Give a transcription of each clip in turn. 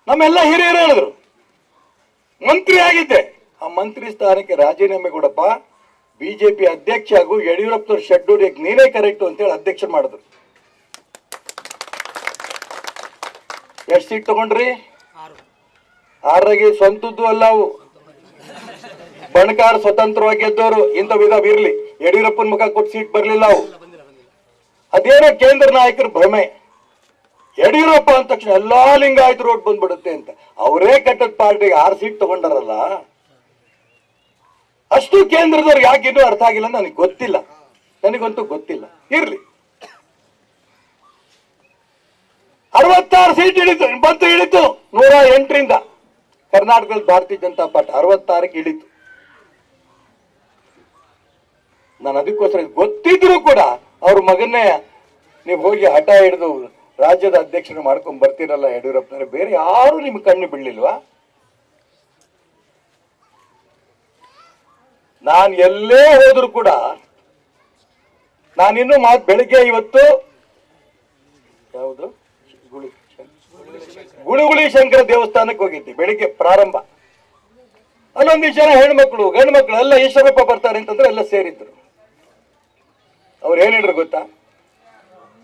ನಮ್ಮೆಲ್ಲ ಹಿರಿಯರು ಹೇಳಿದ್ರು, ಮಂತ್ರಿ ಆಗಿದ್ದೆ, ಆ ಮಂತ್ರಿ ಸ್ಥಾನಕ್ಕೆ ರಾಜೀನಾಮೆ ಕೊಡಪ್ಪ, ಬಿಜೆಪಿ ಅಧ್ಯಕ್ಷ ಆಗು, ಯಡಿಯೂರಪ್ಪನವ್ರ ಶೆಡ್ ಹೊಡಿಯಕ್ಕೆ ನೀನೇ ಕರೆಕ್ಟು ಅಂತೇಳಿ ಅಧ್ಯಕ್ಷ ಮಾಡಿದ್ರು. ಎಷ್ಟು ಸೀಟ್ ತಗೊಂಡ್ರಿ? 6 ಸ್ವಂತದ್ದು ಅಲ್ಲ, ಅವು ಬಣಕಾರ ಸ್ವತಂತ್ರವಾಗಿ ಗೆದ್ದವರು. ಇಂಥ ವಿಧಾನ ಇರ್ಲಿ, ಯಡಿಯೂರಪ್ಪನ ಮುಖ ಕೊಟ್ಟು ಸೀಟ್ ಬರ್ಲಿಲ್ಲ ಅವು. ಅದೇನೋ ಕೇಂದ್ರ ನಾಯಕರ ಭ್ರಮೆ, ಯಡಿಯೂರಪ್ಪ ಅಂದ ತಕ್ಷಣ ಎಲ್ಲಾ ಲಿಂಗಾಯತರು ಓಟ್ ಬಂದ್ಬಿಡುತ್ತೆ ಅಂತ. ಅವರೇ ಕಟ್ಟದ ಪಾರ್ಟಿಗೆ 6 ಸೀಟ್ ತಗೊಂಡಾರಲ್ಲ, ಅಷ್ಟು ಕೇಂದ್ರದವ್ರಿಗೆ ಯಾಕೆ ಇನ್ನೂ ಅರ್ಥ ಆಗಿಲ್ಲ ನನಗೆ ಗೊತ್ತಿಲ್ಲ, ನನಗಂತೂ ಗೊತ್ತಿಲ್ಲ. ಇರ್ಲಿ, 66 ಸೀಟ್ ಇಳಿತು 108ರಿಂದ. ಕರ್ನಾಟಕದ ಭಾರತೀಯ ಜನತಾ ಪಾರ್ಟಿ 66ಕ್ಕೆ ಇಳಿತು. ನಾನು ಅದಕ್ಕೋಸ್ಕರ ಗೊತ್ತಿದ್ರು ಕೂಡ ಅವ್ರ ಮಗನ್ನೇ ನೀವು ಹೋಗಿ ಹಠ ಹಿಡಿದು ರಾಜ್ಯದ ಅಧ್ಯಕ್ಷರು ಮಾಡ್ಕೊಂಡ್ ಬರ್ತೀರಲ್ಲ ಯಡಿಯೂರಪ್ಪನವ್ರೆ, ಬೇರೆ ಯಾರು ನಿಮ್ಗೆ ಕಣ್ಣು ಬೀಳಲಿಲ್ವಾ? ನಾನು ಎಲ್ಲೇ ಹೋದ್ರು ಕೂಡ ನಾನಿನ್ನು ಬೆಳಿಗ್ಗೆ ಇವತ್ತು ಯಾವುದು ಗುಳುಗುಳಿ ಶಂಕರ ದೇವಸ್ಥಾನಕ್ಕೆ ಹೋಗಿದ್ದೆ, ಬೆಳಿಗ್ಗೆ ಪ್ರಾರಂಭ. ಅಲ್ಲೊಂದಿಷ್ಟು ಜನ ಹೆಣ್ಮಕ್ಳು ಗಂಡು ಮಕ್ಳು ಎಲ್ಲ ಈಶ್ವರಪ್ಪ ಬರ್ತಾರೆ ಅಂತಂದ್ರೆ ಎಲ್ಲ ಸೇರಿದ್ರು. ಅವ್ರು ಏನ್ ಹೇಳಿದ್ರು ಗೊತ್ತಾ?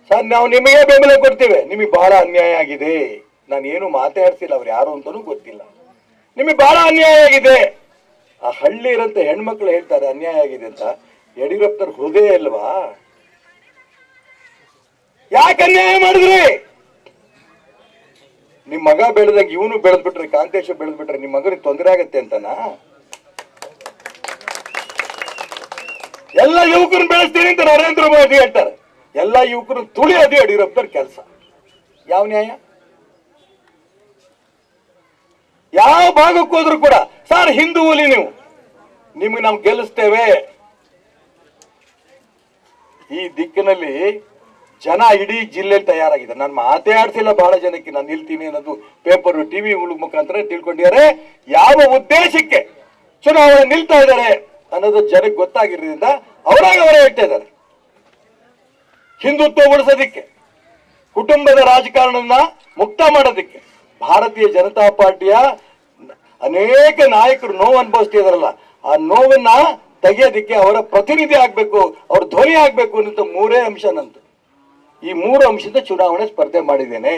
ಸರ್, ನಾವು ನಿಮಗೆ ಬೆಂಬಲ ಕೊಡ್ತೇವೆ, ನಿಮಗೆ ಬಹಳ ಅನ್ಯಾಯ ಆಗಿದೆ. ನಾನು ಏನು ಮಾತಾಡ್ಸಿಲ್ಲ, ಅವ್ರು ಯಾರು ಅಂತಾನೂ ಗೊತ್ತಿಲ್ಲ. ನಿಮಗೆ ಬಹಳ ಅನ್ಯಾಯ ಆಗಿದೆ. ಆ ಹಳ್ಳಿ ಇರಂತ ಹೆಣ್ಮಕ್ಳು ಹೇಳ್ತಾರೆ ಅನ್ಯಾಯ ಆಗಿದೆ ಅಂತ. ಯಡಿಯೂರಪ್ಪನವ್ರ ಹೃದಯ ಇಲ್ವಾ? ಯಾಕೆ ಅನ್ಯಾಯ ಮಾಡಿದ್ರಿ? ನಿಮ್ ಮಗ ಬೆಳೆದಾಗ ಇವನು ಬೆಳೆದ್ಬಿಟ್ರೆ, ಕಾಂತೇಶ ಬೆಳೆದ್ಬಿಟ್ರೆ ನಿಮ್ ಮಗನಿಗೆ ತೊಂದರೆ ಆಗತ್ತೆ ಅಂತನಾ? ಎಲ್ಲ ಯುವಕರನ್ನ ಬೆಳೆಸ್ತೀನಿ ಅಂತ ನರೇಂದ್ರ ಮೋದಿ ಹೇಳ್ತಾರೆ. ಎಲ್ಲ ಯುವಕರನ್ನ ತುಳಿಯೋದು ಯಡಿಯೂರಪ್ಪನವ್ರ ಕೆಲಸ. ಯಾವ ನ್ಯಾಯ? ಯಾವ ಭಾಗಕ್ಕೆ ಹೋದ್ರು ಕೂಡ ಸರ್ ಹಿಂದೂ ಹುಲಿ ನೀವು, ನಿಮ್ಗೆ ನಾವು ಗೆಲ್ಲಿಸ್ತೇವೆ. ಈ ದಿಕ್ಕಿನಲ್ಲಿ ಜನ ಇಡೀ ಜಿಲ್ಲೆಯಲ್ಲಿ ತಯಾರಾಗಿದೆ. ನಾನು ಮಾತಾಡ್ಸಿಲ್ಲ ಬಹಳ ಜನಕ್ಕೆ, ನಾನು ನಿಲ್ತೀನಿ ಅನ್ನೋದು ಪೇಪರ್ ಟಿವಿ ಮುಖಾಂತರ ತಿಳ್ಕೊಂಡಿದ್ದಾರೆ. ಯಾವ ಉದ್ದೇಶಕ್ಕೆ ಚುನಾವಣೆ ನಿಲ್ತಾ ಇದ್ದಾರೆ ಅನ್ನೋದು ಜನಕ್ಕೆ ಗೊತ್ತಾಗಿರೋದ್ರಿಂದ ಅವರಾಗ ಅವರೇ ಹೇಳ್ತಾ ಇದ್ದಾರೆ. ಹಿಂದುತ್ವ ಉಳಿಸೋದಿಕ್ಕೆ, ಕುಟುಂಬದ ರಾಜಕಾರಣನ ಮುಕ್ತ ಮಾಡೋದಿಕ್ಕೆ ಭಾರತೀಯ ಜನತಾ ಪಾರ್ಟಿಯ ಅನೇಕ ನಾಯಕರು ನೋವು ಅನುಭವಿಸ್ತಿದಾರಲ್ಲ, ಆ ನೋವನ್ನ ತೆಗೆಯೋದಿಕ್ಕೆ ಅವರ ಪ್ರತಿನಿಧಿ ಆಗ್ಬೇಕು, ಅವ್ರ ಧ್ವನಿ ಆಗ್ಬೇಕು ಅನ್ನೋ 3 ಅಂಶ ನಂತು. ಈ 3 ಅಂಶದ ಚುನಾವಣೆ ಸ್ಪರ್ಧೆ ಮಾಡಿದ್ದೇನೆ.